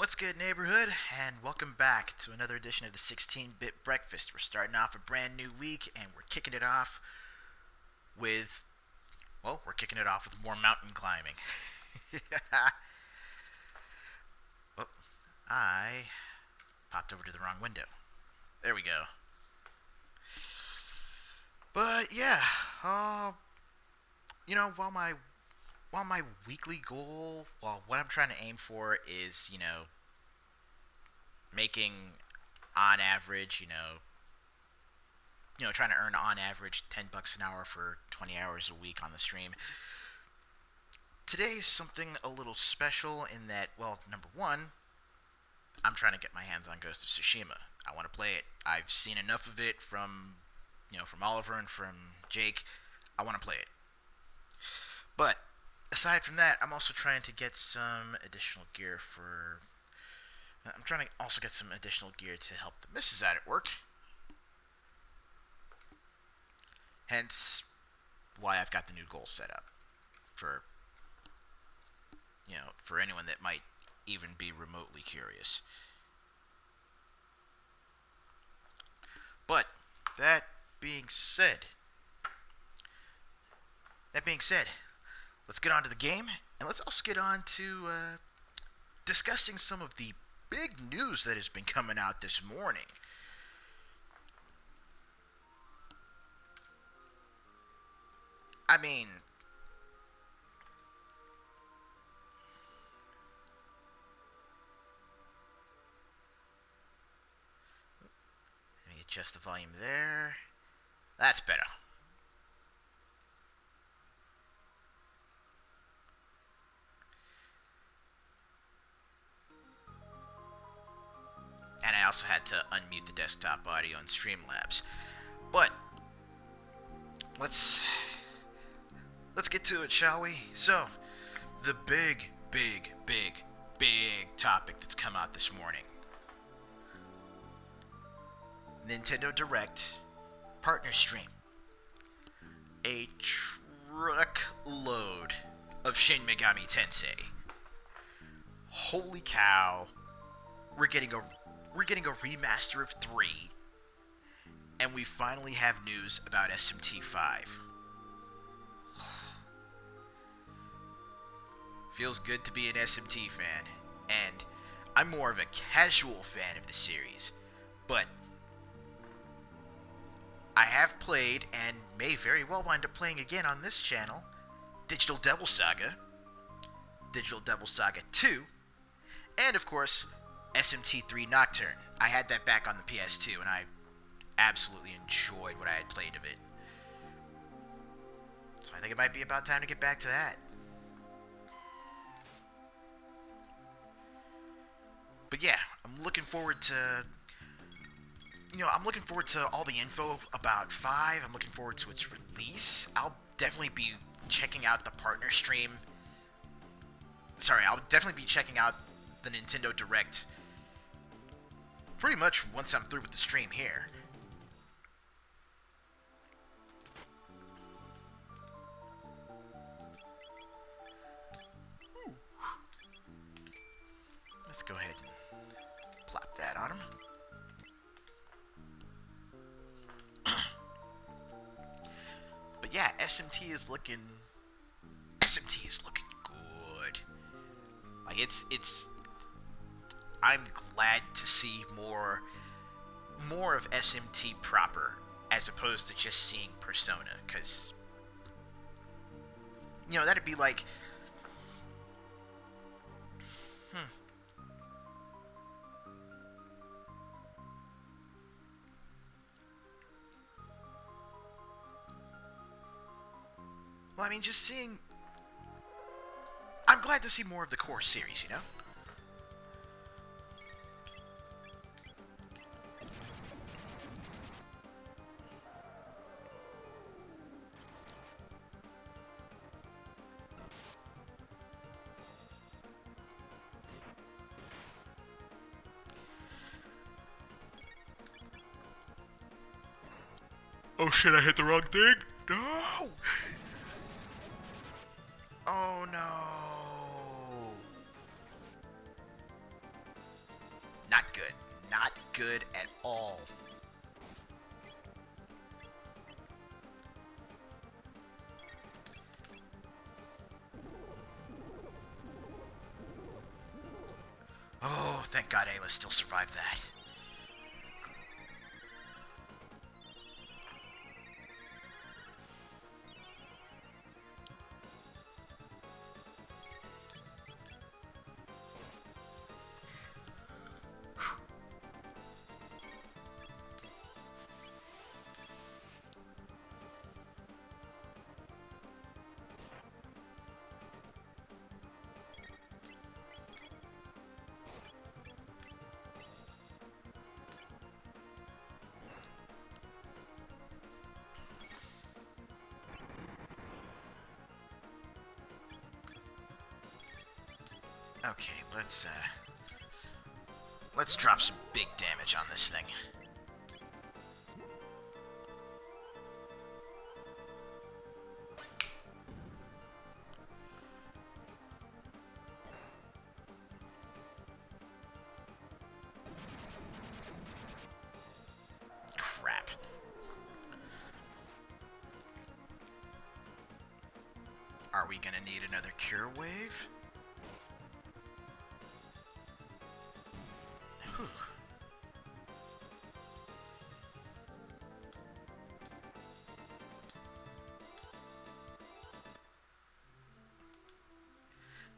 What's good, neighborhood? And welcome back to another edition of the 16-Bit Breakfast. We're starting off a brand new week, and we're kicking it off with, more mountain climbing. Oh, I popped over to the wrong window. There we go. But yeah, uh, while my weekly goal, what I'm trying to aim for is, making on average, trying to earn on average $10 an hour for 20 hours a week on the stream. Today's something a little special in that, well, number one, I'm trying to get my hands on Ghost of Tsushima. I want to play it. I've seen enough of it from Oliver and from Jake. I want to play it. But aside from that, I'm also trying to get some additional gear for. I'm trying to also get some additional gear to help the missus out at work. Hence, why I've got the new goal set up for for anyone that might even be remotely curious. But that being said, let's get on to the game, and let's also get on to discussing some of the big news that has been coming out this morning. I mean, let me adjust the volume there. That's better. And I also had to unmute the desktop audio in Streamlabs. But let's get to it, shall we? So, the big topic that's come out this morning. Nintendo Direct Partner Stream. A truckload of Shin Megami Tensei. Holy cow. We're getting a remaster of 3, and we finally have news about SMT5. Feels good to be an SMT fan, and I'm more of a casual fan of the series, but I have played, and may very well wind up playing again on this channel, Digital Devil Saga, Digital Devil Saga 2, and of course, SMT3 Nocturne. I had that back on the PS2, and I absolutely enjoyed what I had played of it. So I think it might be about time to get back to that. But yeah, I'm looking forward to all the info about 5. I'm looking forward to its release. I'll definitely be checking out the partner stream. I'll definitely be checking out the Nintendo Direct pretty much once I'm through with the stream here. Let's go ahead and plop that on him. But yeah, SMT is looking good. Like it's I'm glad to see more of SMT proper as opposed to just seeing Persona, because that'd be like well, I mean, just seeing. I'm glad to see more of the core series, Oh shit, I hit the wrong thing? No! Oh no! Not good. Not good at all. Oh, thank God Ayla still survived that. Okay, let's drop some big damage on this thing. Crap. Are we gonna need another cure wave? Whew.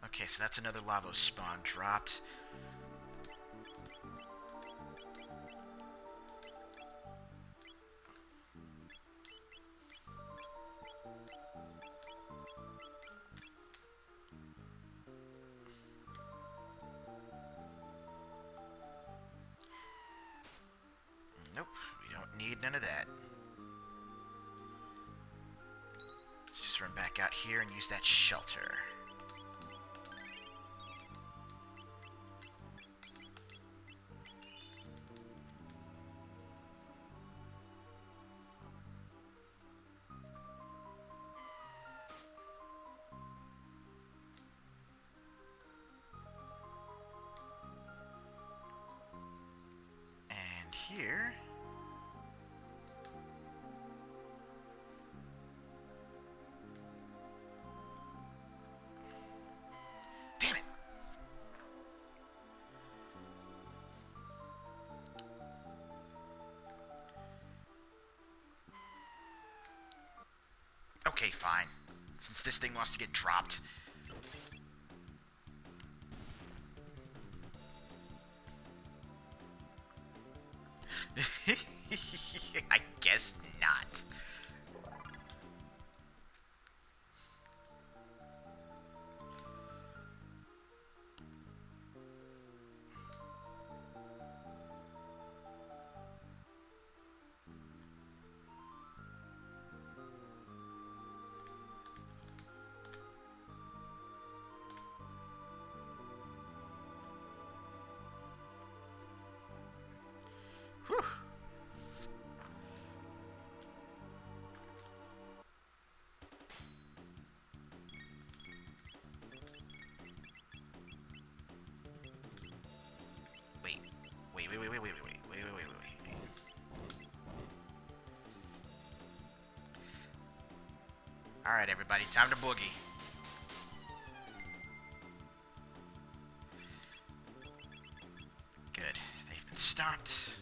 Okay, so that's another Lavos spawn dropped. Nope, we don't need none of that. Let's just run back out here and use that shelter. And here... Damn it! Okay, fine. Since this thing wants to get dropped. I guess not. Whew. Wait. Alright, everybody, time to boogie. Good. They've been stopped.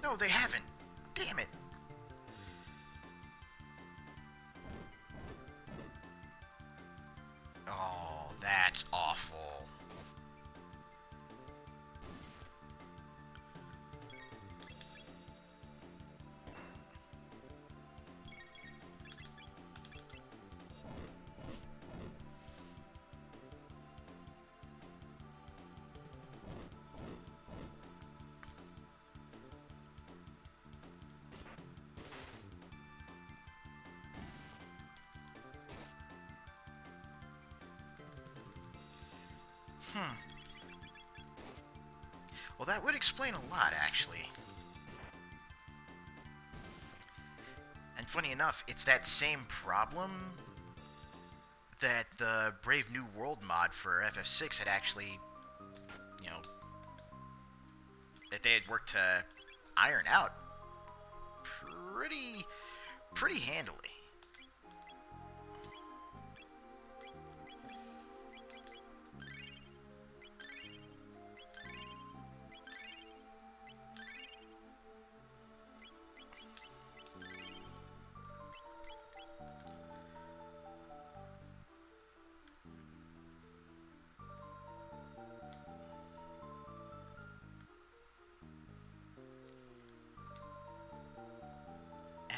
No, they haven't. Damn it. Oh, that's awful. Well, that would explain a lot, actually. And funny enough, it's that same problem that the Brave New World mod for FF6 had actually, you know, that they had worked to iron out pretty handily.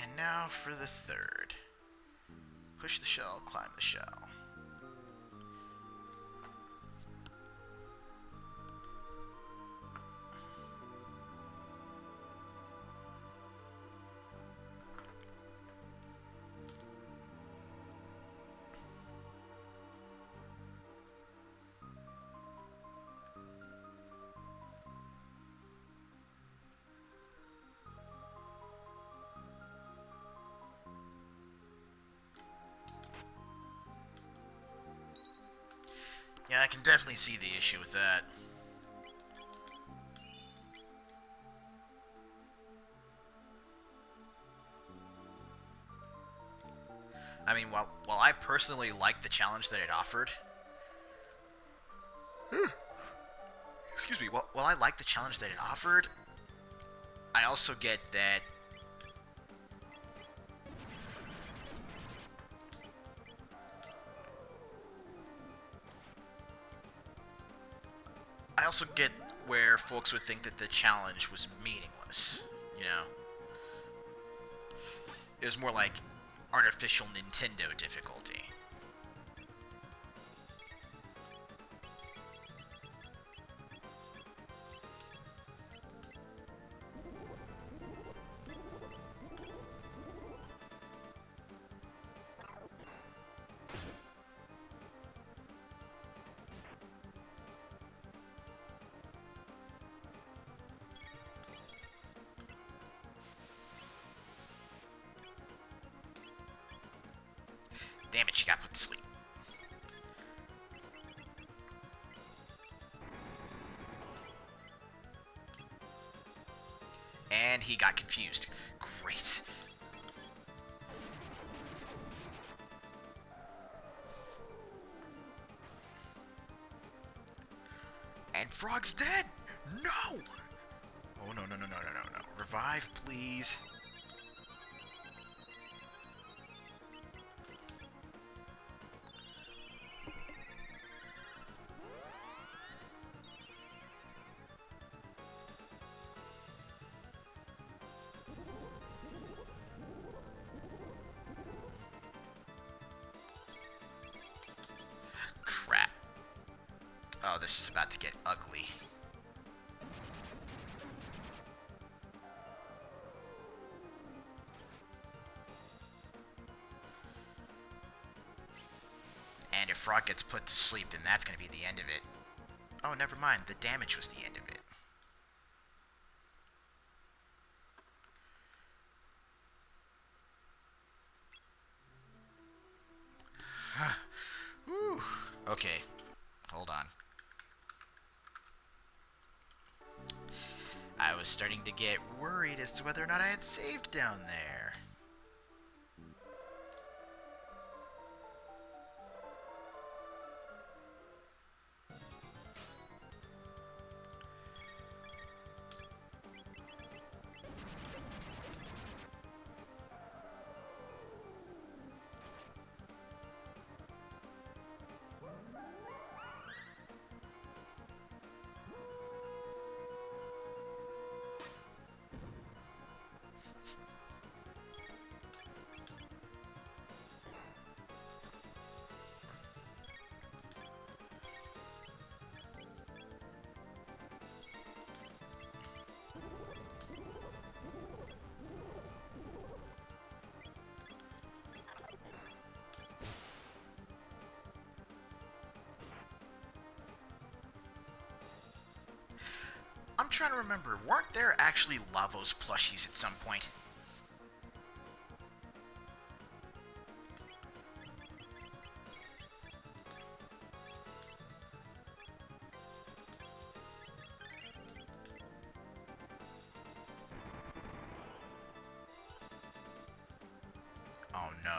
And now for the third. Push the shell, climb the shell. Yeah, I can definitely see the issue with that. I mean, while I personally like the challenge that it offered, excuse me, while I like the challenge that it offered, I also get that I also get where folks would think that the challenge was meaningless, you know? It was more like artificial Nintendo difficulty. Damn it, she got put to sleep. And he got confused. Great. And Frog's dead! No! Oh, no. Revive, please. Crap. Oh, this is about to get ugly. And if Frog gets put to sleep, then that's going to be the end of it. Oh, never mind. The damage was the end of it. Whew. Okay. Hold on. I was starting to get worried as to whether or not I had saved down there. I'm trying to remember, weren't there actually Lavos plushies at some point? no.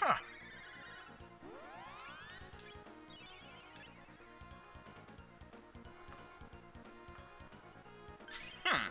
Huh. Hmm.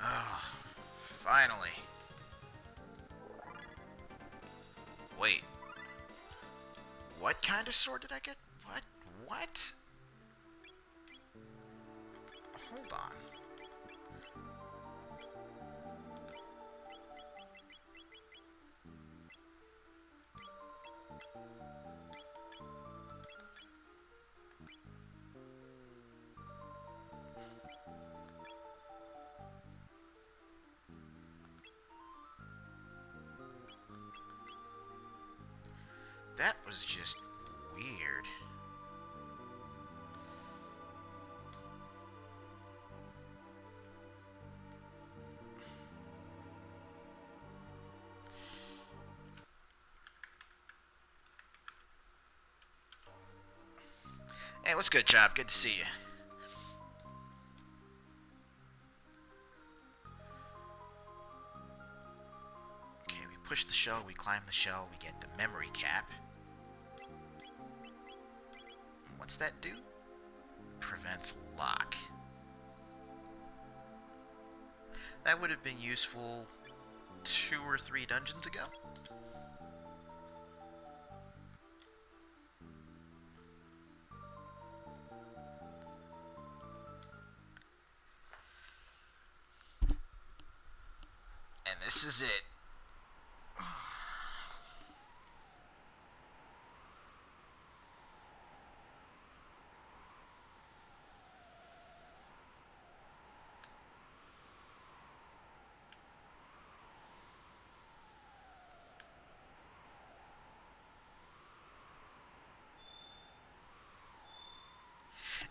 Oh, finally. Wait, what kind of sword did I get? What? What? Hold on. That was just weird. Hey, what's good, Chop? Good to see you. Okay, we push the shell, we climb the shell, we get the memory cap. What's that do? Prevents lock. That would have been useful 2 or 3 dungeons ago. And this is it.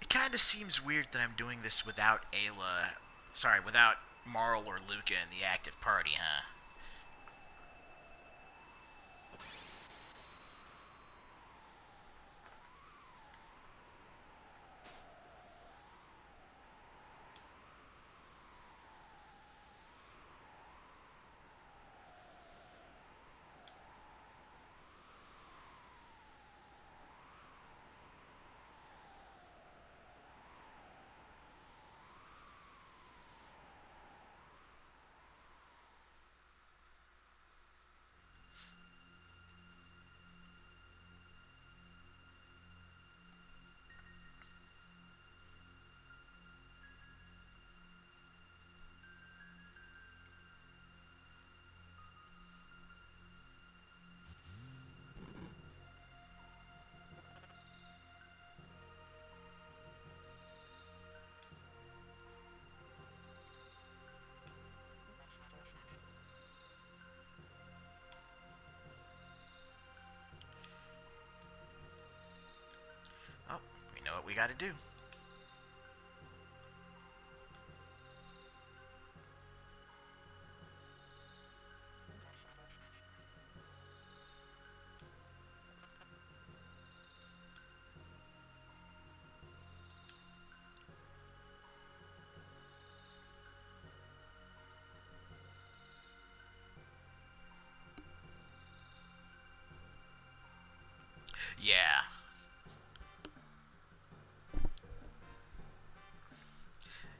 It kind of seems weird that I'm doing this without Ayla. Sorry, without Marl or Luca in the active party, huh? Oh, we know what we gotta do.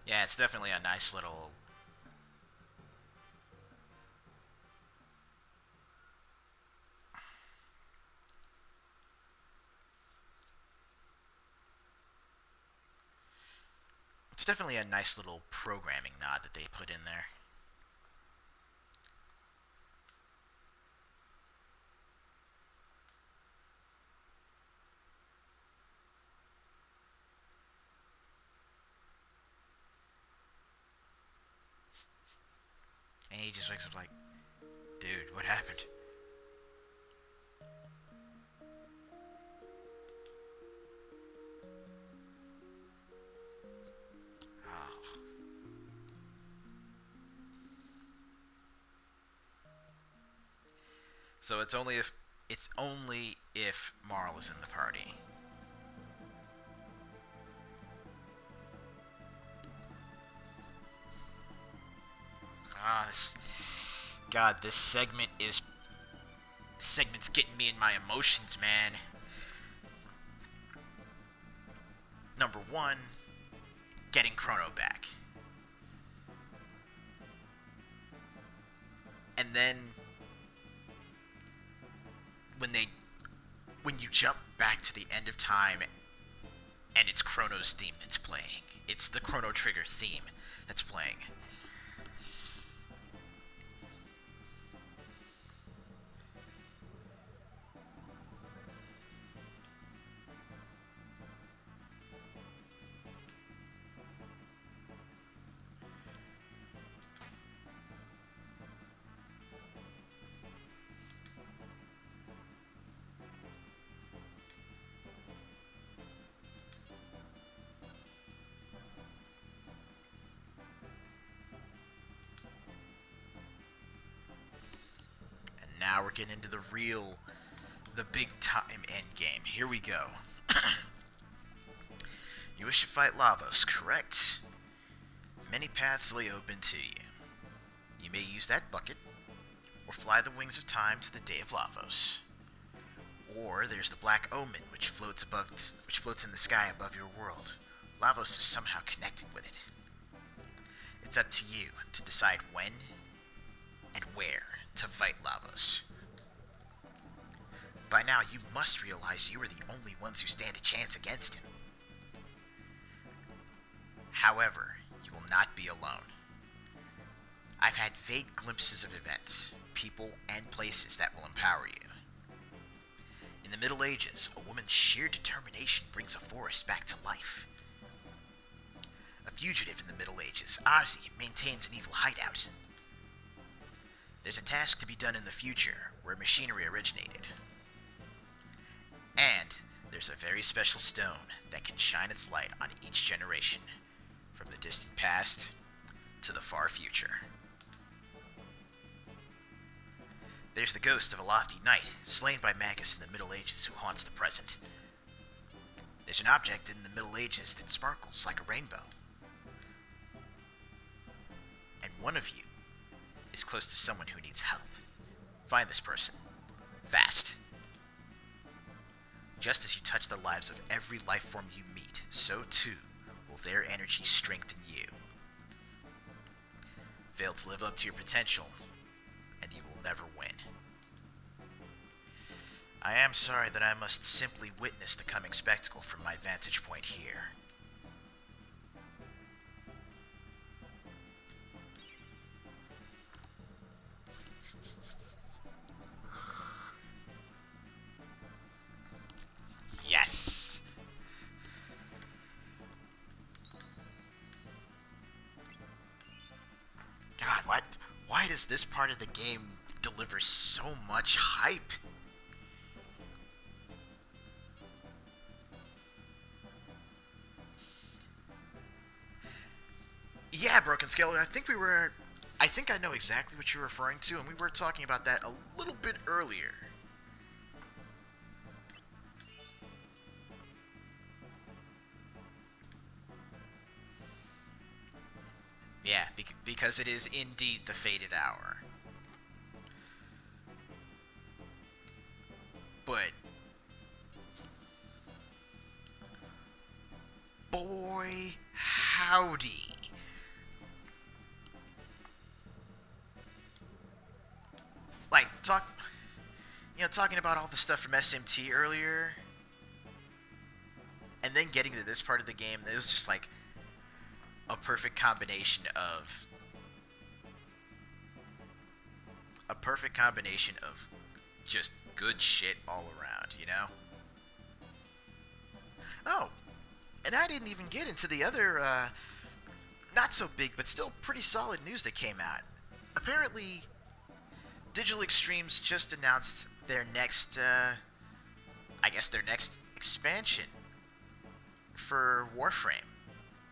Yeah, it's definitely a nice little. It's definitely a nice little programming nod that they put in there. And he just wakes up like, dude, what happened? Oh. So it's only if Marl is in the party. Ah, God, this segment's getting me in my emotions, man. Number one, getting Chrono back, and then when they when you jump back to the end of time and it's Chrono's theme that's playing. It's the Chrono Trigger theme that's playing. And now we're getting into the big time end game. Here we go. You wish to fight Lavos, correct? Many paths lay open to you. You may use that bucket, or fly the wings of time to the day of Lavos. Or there's the Black Omen, which floats in the sky above your world. Lavos is somehow connected with it. It's up to you to decide when and where to fight Lavos. By now, you must realize you are the only ones who stand a chance against him. However, you will not be alone. I've had vague glimpses of events, people, and places that will empower you. In the Middle Ages, a woman's sheer determination brings a forest back to life. A fugitive in the Middle Ages, Ozzy maintains an evil hideout. There's a task to be done in the future, where machinery originated. And there's a very special stone that can shine its light on each generation, from the distant past to the far future. There's the ghost of a lofty knight, slain by Magus in the Middle Ages, who haunts the present. There's an object in the Middle Ages that sparkles like a rainbow. And one of you is close to someone who needs help. Find this person. Fast. Just as you touch the lives of every life form you meet, so too will their energy strengthen you. Fail to live up to your potential, and you will never win. I am sorry that I must simply witness the coming spectacle from my vantage point here. Yes! God, what? Why does this part of the game deliver so much hype? Yeah, Broken Scaler, I think I know exactly what you're referring to, and we were talking about that a little bit earlier. Yeah, because it is indeed the fated hour. But boy, howdy, talking about all the stuff from SMT earlier, and then getting to this part of the game, it was just like a perfect combination of just good shit all around, you know? Oh, and I didn't even get into the other, not so big, but still pretty solid news that came out. Apparently, Digital Extremes just announced their next, their next expansion for Warframe.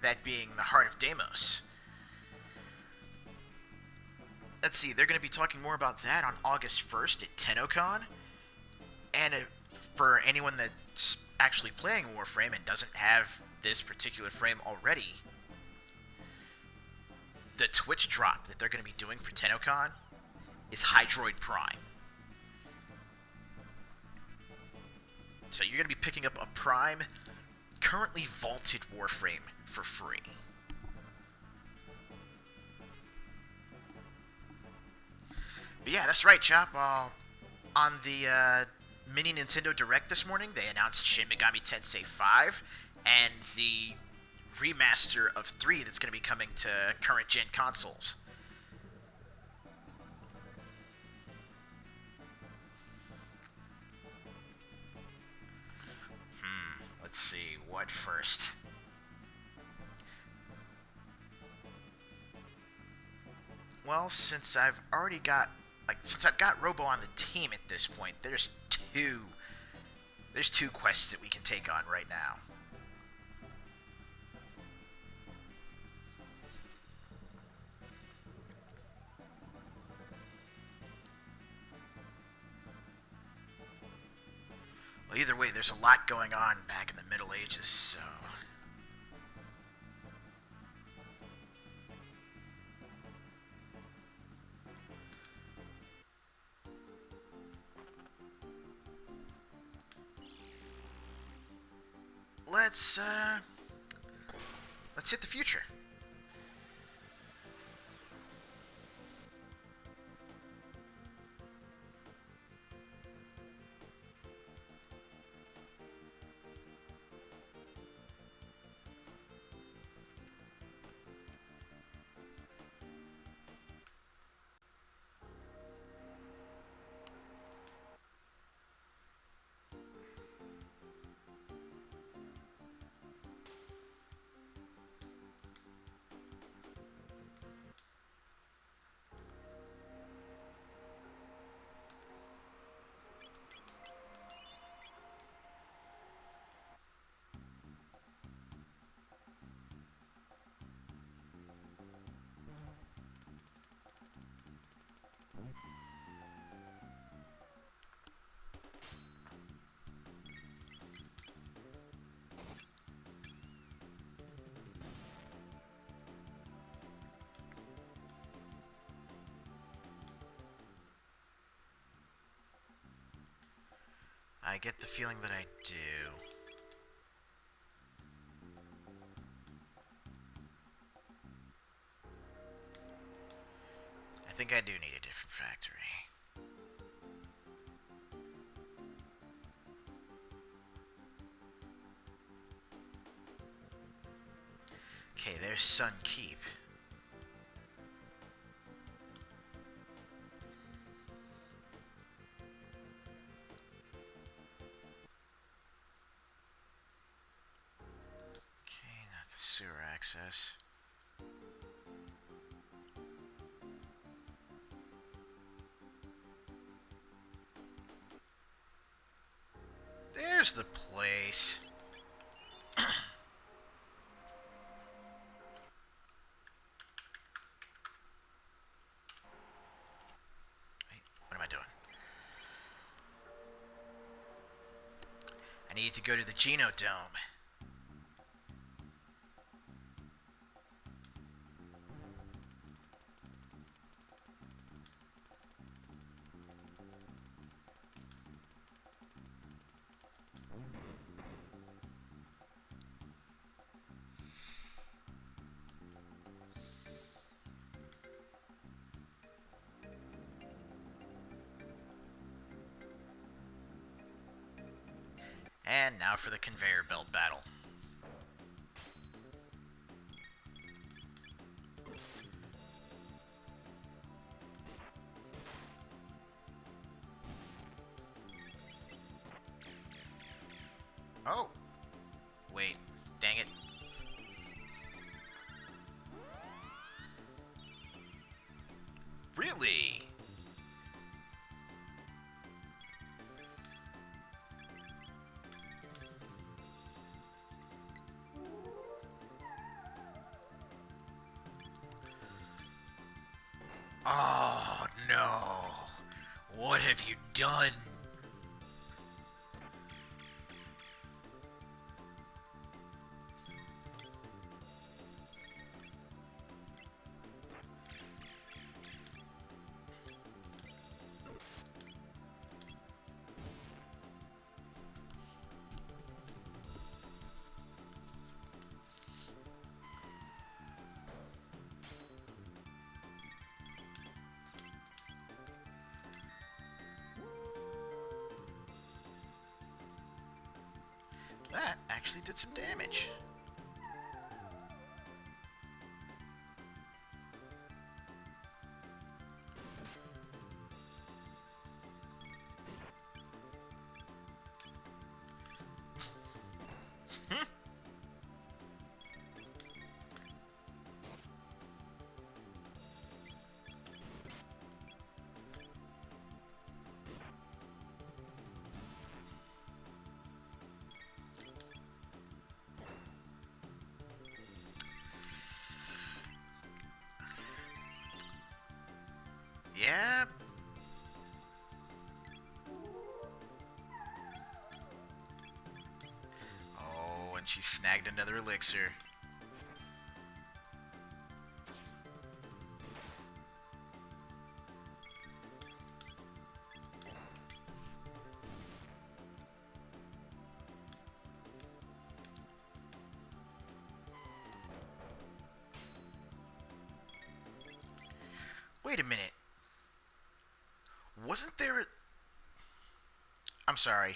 That being the Heart of Deimos. Let's see, they're going to be talking more about that on August 1st at TennoCon. And for anyone that's actually playing Warframe and doesn't have this particular frame already, the Twitch drop that they're going to be doing for TennoCon is Hydroid Prime. So you're going to be picking up a Prime, currently vaulted Warframe for free. But yeah, that's right, Chop. On the mini Nintendo Direct this morning, they announced Shin Megami Tensei 5 and the remaster of 3 that's going to be coming to current-gen consoles. Let's see, what first? Well, since I've got Robo on the team at this point, there's two quests that we can take on right now. Well, either way, there's a lot going on back in the Middle Ages, so... Let's hit the future. I get the feeling that I do. I think I do need a different factory. Okay, there's Sun Keep. Sewer access. There's the place. Wait, what am I doing? I need to go to the Genodome. And now for the conveyor belt battle. Oh! Wait, dang it. Really? Oh, no. What have you done? That actually did some damage. Yeah. Oh, and she snagged another elixir. Wait a minute. Wasn't there... I'm sorry.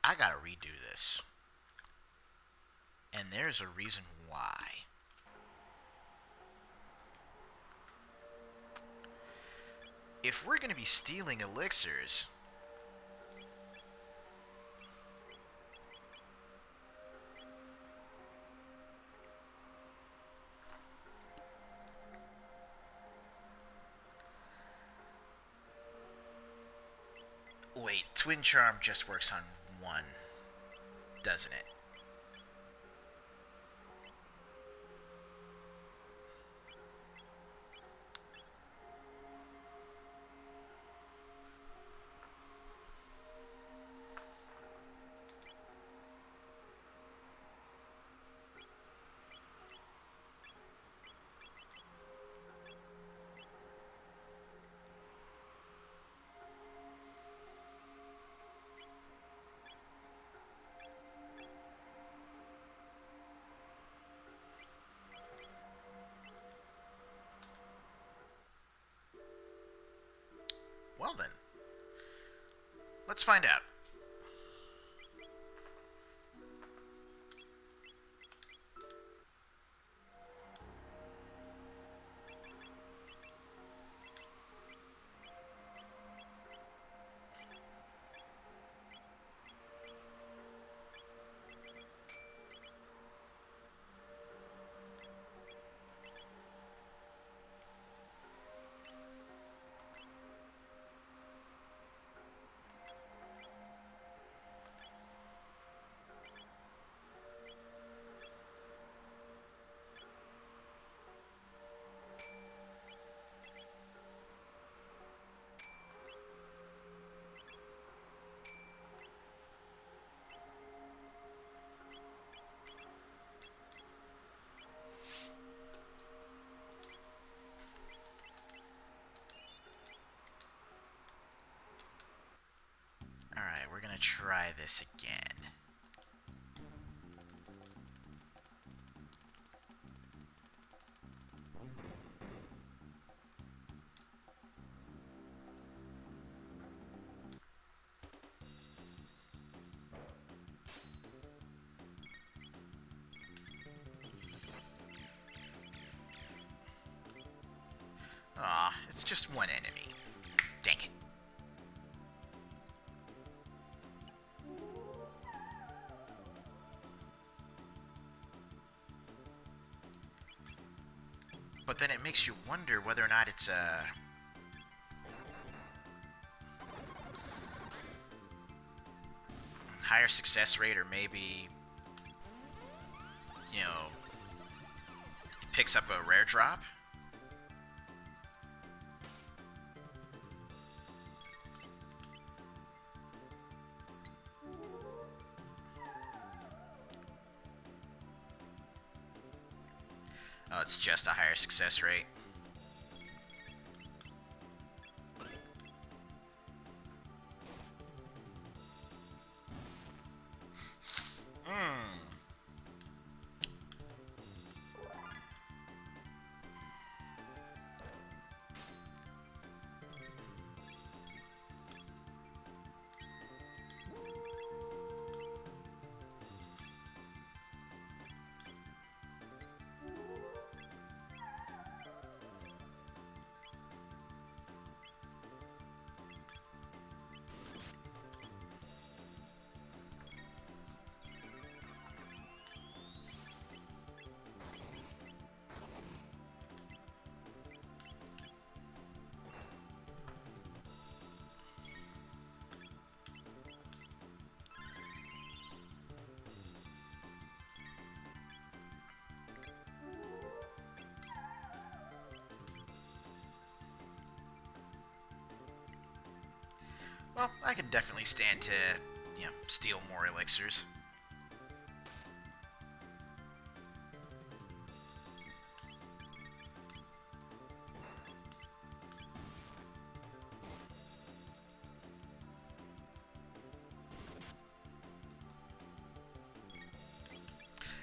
I gotta redo this. And there's a reason why. If we're gonna be stealing elixirs... Wait, Twin Charm just works on one, doesn't it? Well then, let's find out. Alright, we're gonna try this again. It's just one enemy. Dang it. But then it makes you wonder whether or not it's a higher success rate, or maybe, you know, it picks up a rare drop. Oh, it's just a higher success rate. Well, I can definitely stand to, you know, steal more elixirs.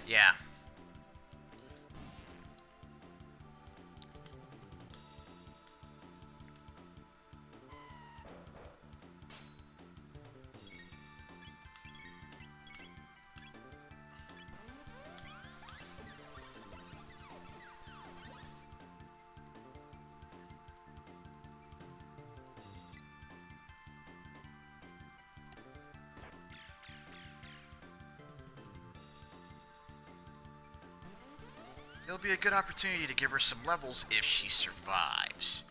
Yeah. It'll be a good opportunity to give her some levels if she survives.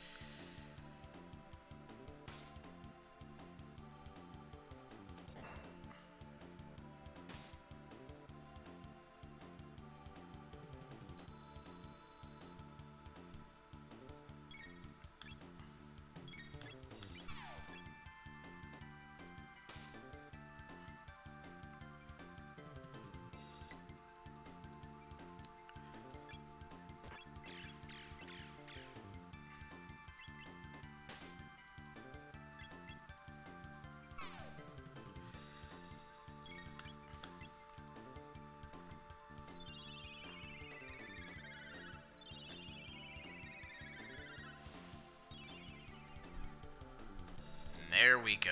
There we go.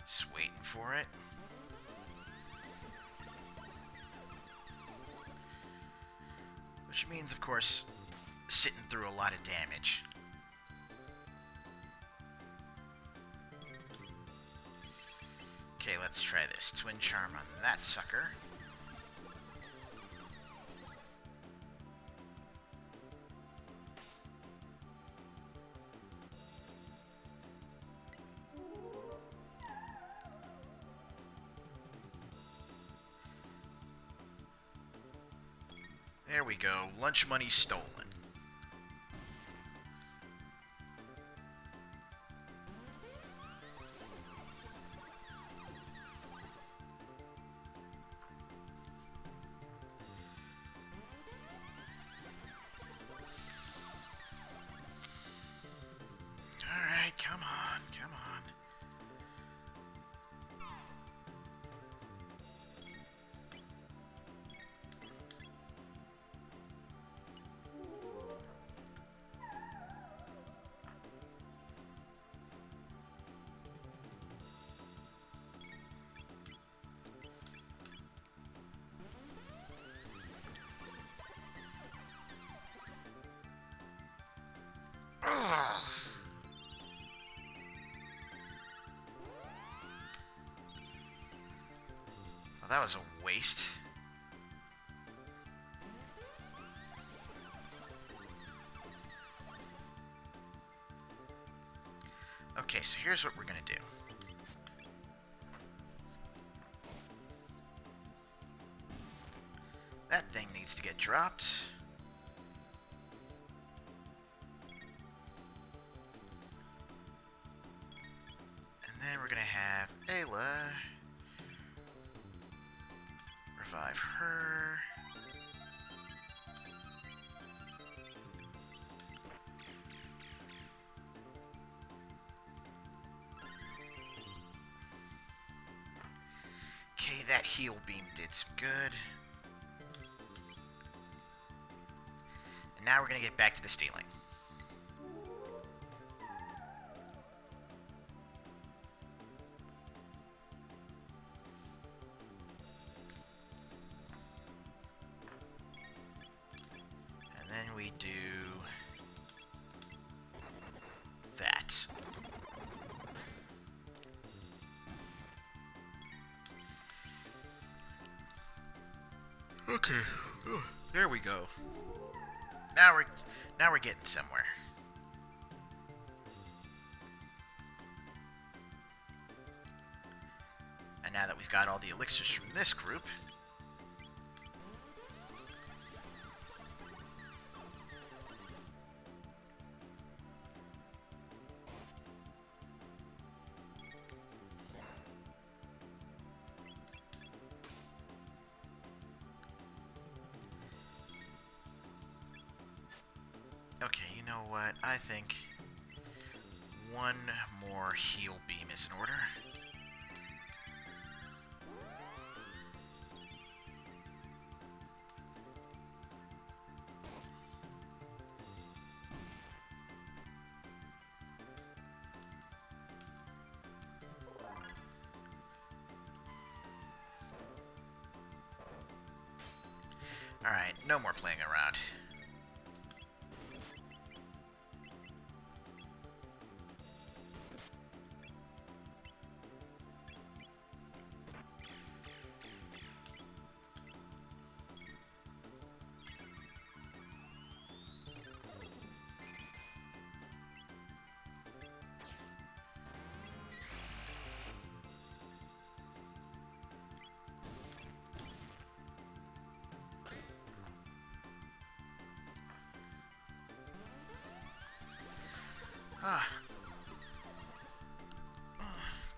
Just waiting for it. Which means, of course, sitting through a lot of damage. Okay, let's try this. Twin Charm on that sucker. There we go. Lunch money stolen. Alright, come on, come on. that was a waste. Okay, so here's what we're gonna do. That thing needs to get dropped. And then we're gonna have Ayla revive her. Okay, that heal beam did some good. And now we're gonna get back to the stealing. And then we do that. Okay, there we go. Now we're getting somewhere. And now that we've got all the elixirs from this group, okay, you know what? I think one more heal beam is in order. Alright, no more playing around.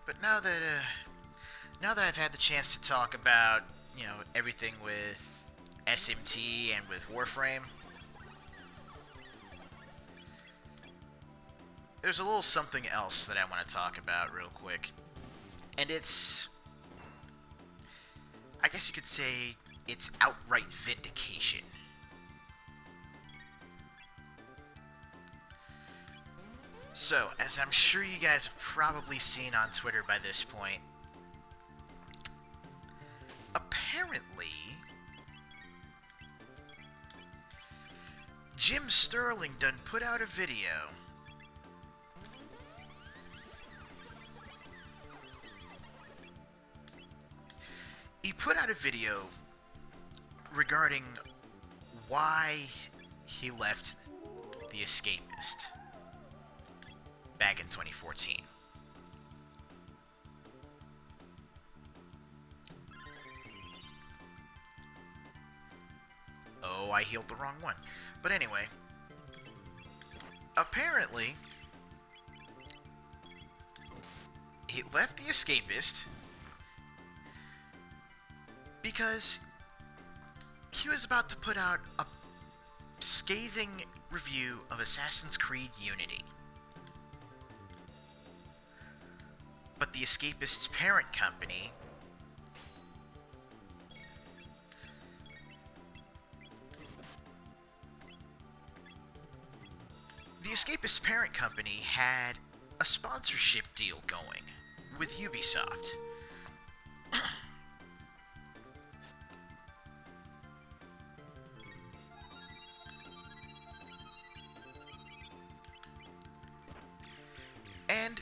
But now that I've had the chance to talk about, you know, everything with SMT and with Warframe, there's a little something else that I want to talk about real quick. And it's, I guess you could say, it's outright vindication. So, as I'm sure you guys have probably seen on Twitter by this point, apparently, Jim Sterling done put out a video regarding why he left The Escapist back in 2014. Oh, I healed the wrong one. But anyway, apparently, he left The Escapist because he was about to put out a scathing review of Assassin's Creed Unity. But The Escapist's parent company had a sponsorship deal going with Ubisoft. And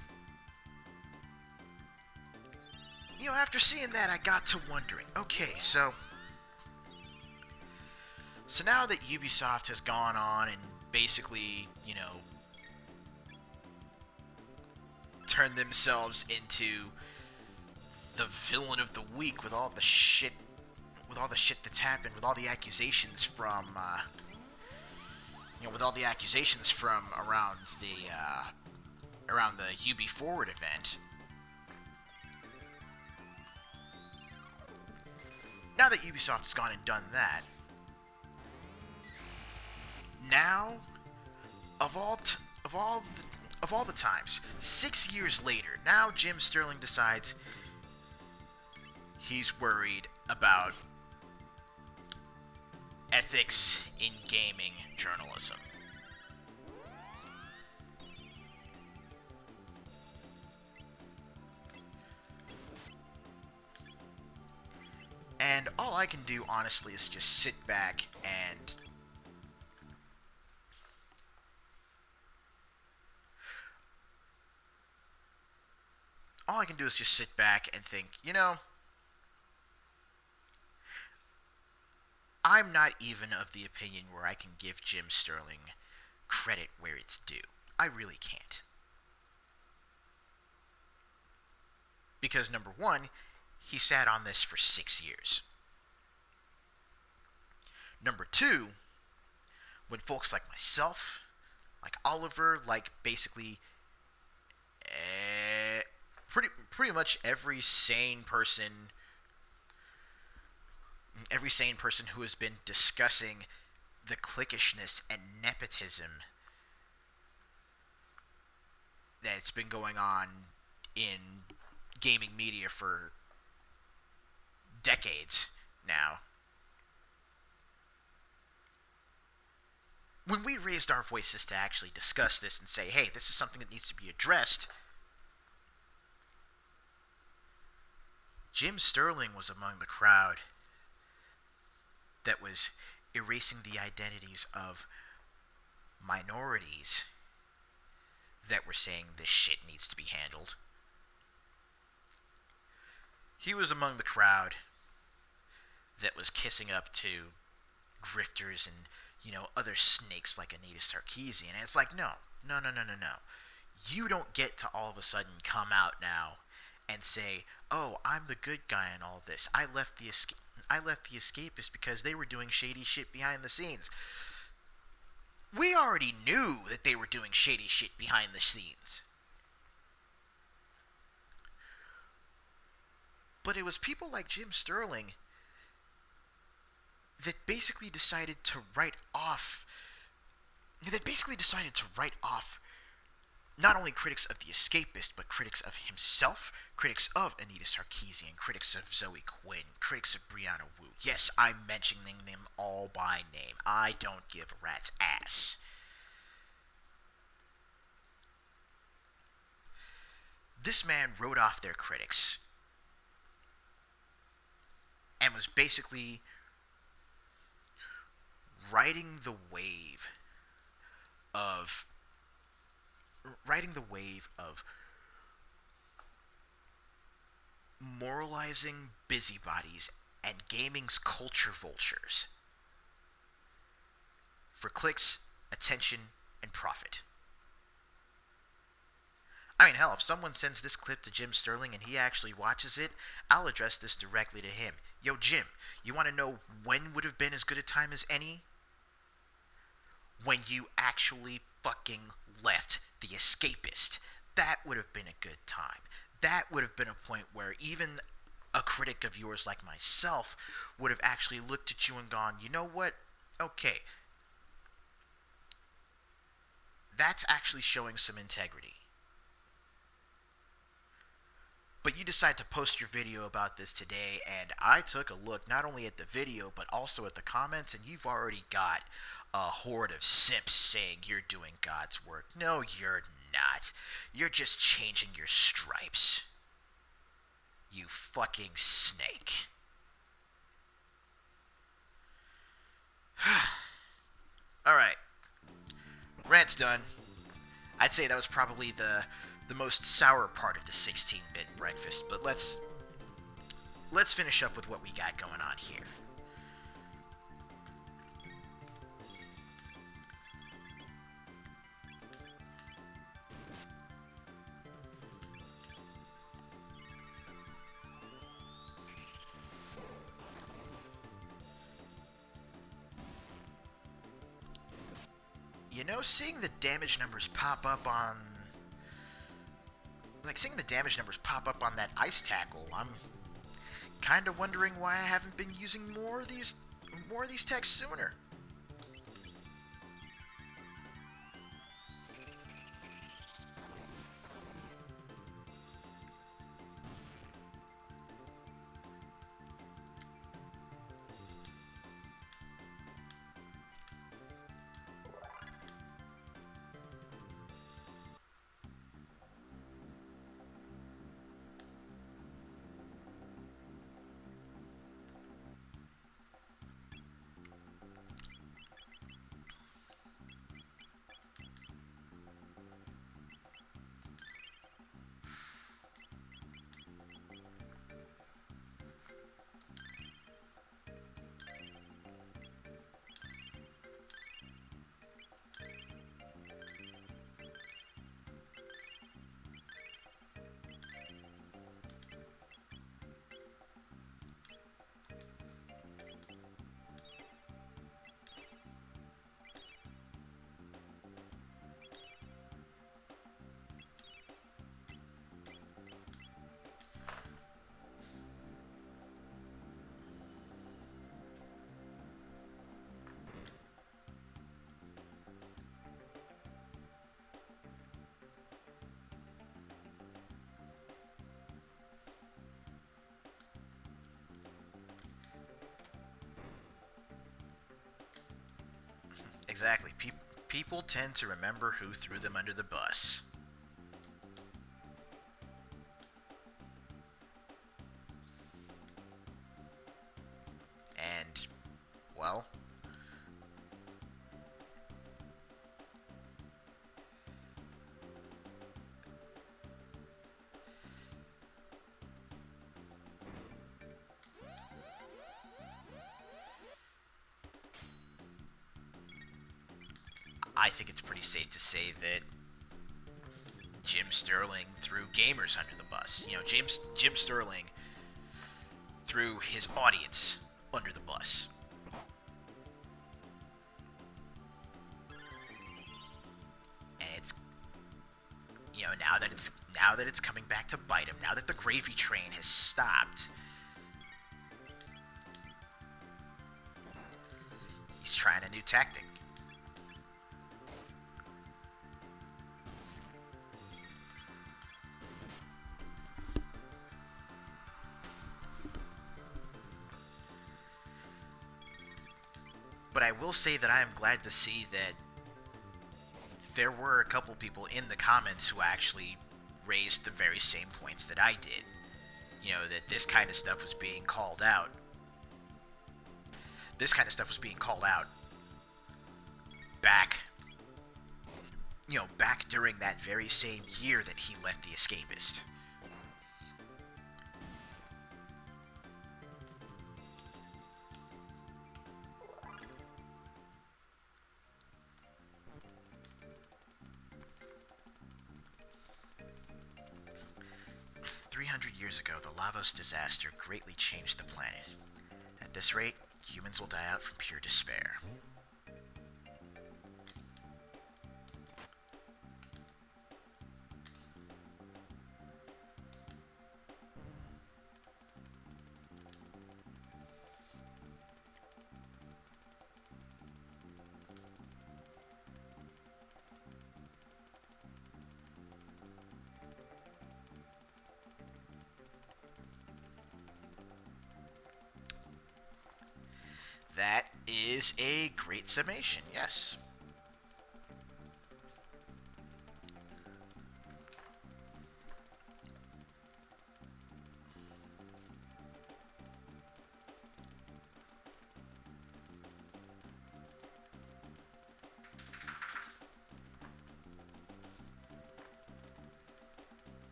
after seeing that, I got to wondering. Okay, so now that Ubisoft has gone on and basically, turned themselves into the villain of the week with all the shit that's happened, with all the accusations from around the UB Forward event. Now that Ubisoft has gone and done that, now of all the times, 6 years later, now Jim Sterling decides he's worried about ethics in gaming journalism. And all I can do, honestly, is just sit back and think, I'm not even of the opinion where I can give Jim Sterling credit where it's due. I really can't. Because, number one, he sat on this for 6 years. Number two, when folks like myself, like Oliver, like basically pretty much every sane person who has been discussing the cliquishness and nepotism that's been going on in gaming media for decades now. When we raised our voices to actually discuss this and say, hey, this is something that needs to be addressed, Jim Sterling was among the crowd that was erasing the identities of minorities that were saying this shit needs to be handled. He was among the crowd that was kissing up to grifters and, other snakes like Anita Sarkeesian. And it's like, no. You don't get to all of a sudden come out now and say, oh, I'm the good guy in all this. I left the escapists because they were doing shady shit behind the scenes. We already knew that they were doing shady shit behind the scenes. But it was people like Jim Sterling that basically decided to write off not only critics of The Escapist, but critics of himself, critics of Anita Sarkeesian, critics of Zoe Quinn, critics of Brianna Wu. Yes, I'm mentioning them all by name. I don't give a rat's ass. This man wrote off their critics and was basically riding the wave of moralizing busybodies and gaming's culture vultures for clicks, attention, and profit. I mean, hell, if someone sends this clip to Jim Sterling and he actually watches it, I'll address this directly to him. Yo, Jim, you want to know when would have been as good a time as any? When you actually fucking left The Escapist. That would have been a good time. That would have been a point where even a critic of yours like myself would have actually looked at you and gone, you know what? Okay. That's actually showing some integrity. But you decide to post your video about this today, and I took a look not only at the video, but also at the comments, and you've already got a horde of simps saying you're doing God's work. No, you're not. You're just changing your stripes. You fucking snake. Alright. Rant's done. I'd say that was probably the most sour part of the 16-bit breakfast, but let's let's finish up with what we got going on here. You know, seeing the damage numbers pop up on... Like, seeing the damage numbers pop up on that ice tackle, I'm kind of wondering why I haven't been using more of these techs sooner. Exactly. People tend to remember who threw them under the bus. And, well... I think it's pretty safe to say that Jim Sterling threw gamers under the bus. You know, Jim Sterling threw his audience under the bus. And it's, you know, now that it's coming back to bite him, now that the gravy train has stopped, he's trying a new tactic. But I will say that I am glad to see that there were a couple people in the comments who actually raised the very same points that I did. You know, that this kind of stuff was being called out. This kind of stuff was being called out back, you know, back during that very same year that he left The Escapist. 300 years ago, the Lavos disaster greatly changed the planet. At this rate, humans will die out from pure despair. That is a great summation, yes.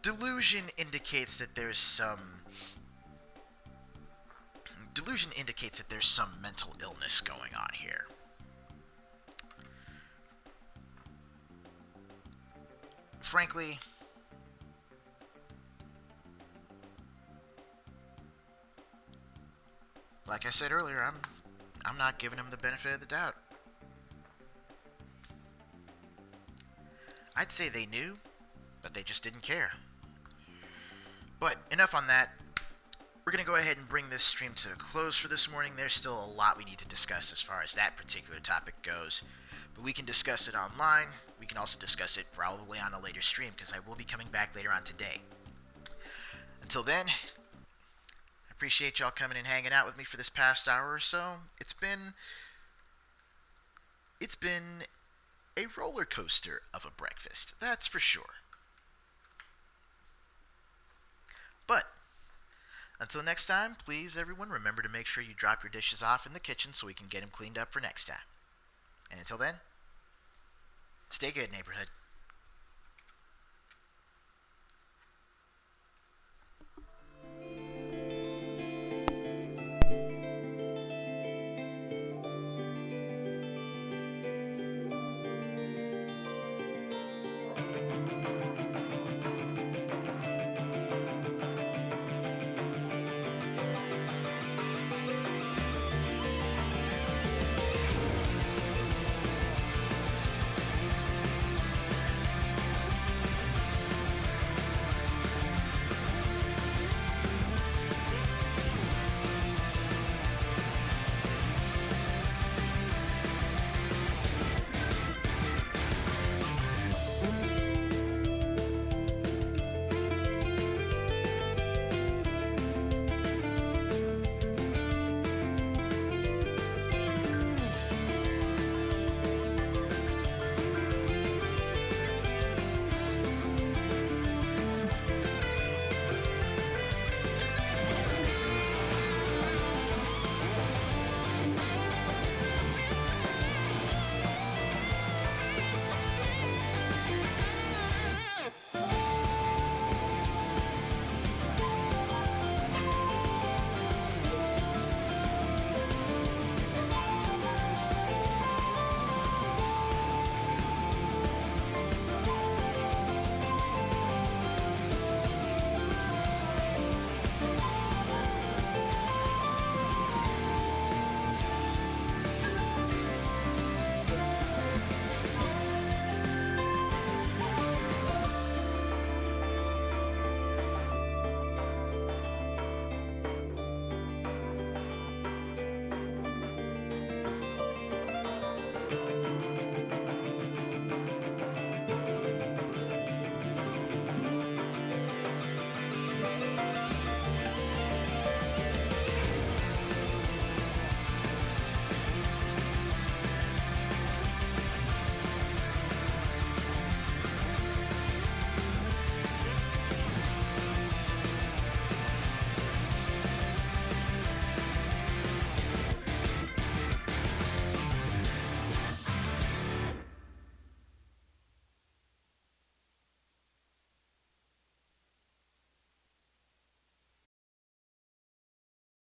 Delusion indicates that there's some mental illness going on here. Frankly, like I said earlier, I'm not giving him the benefit of the doubt. I'd say they knew, but they just didn't care. But enough on that. We're going to go ahead and bring this stream to a close for this morning. There's still a lot we need to discuss as far as that particular topic goes. But we can discuss it online. We can also discuss it probably on a later stream, because I will be coming back later on today. Until then, I appreciate y'all coming and hanging out with me for this past hour or so. It's been a roller coaster of a breakfast, that's for sure. But until next time, please, everyone, remember to make sure you drop your dishes off in the kitchen so we can get them cleaned up for next time. And until then, stay good, neighborhood.